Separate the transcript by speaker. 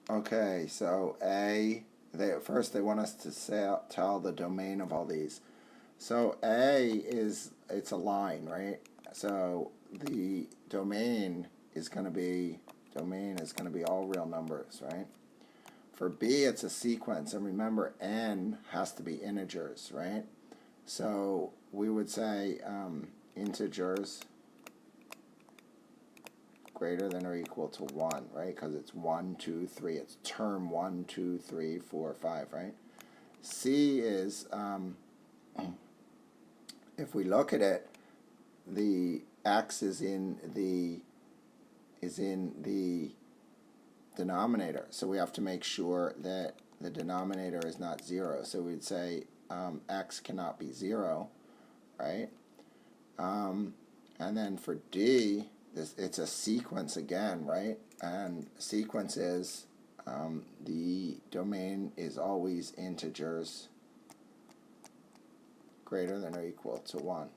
Speaker 1: Okay, so first they want us to tell the domain of all these. So it's a line, right? So the domain is going to be all real numbers, right? For B, it's a sequence, and remember, n has to be integers, right? So we would say integers greater than or equal to 1, right? Because it's 1, 2, 3. It's term 1, 2, 3, 4, 5, right? C is, if we look at it, the x is in the denominator. So we have to make sure that the denominator is not 0. So we'd say x cannot be 0, right? And then for D, it's a sequence again, right? And sequence is the domain is always integers greater than or equal to 1.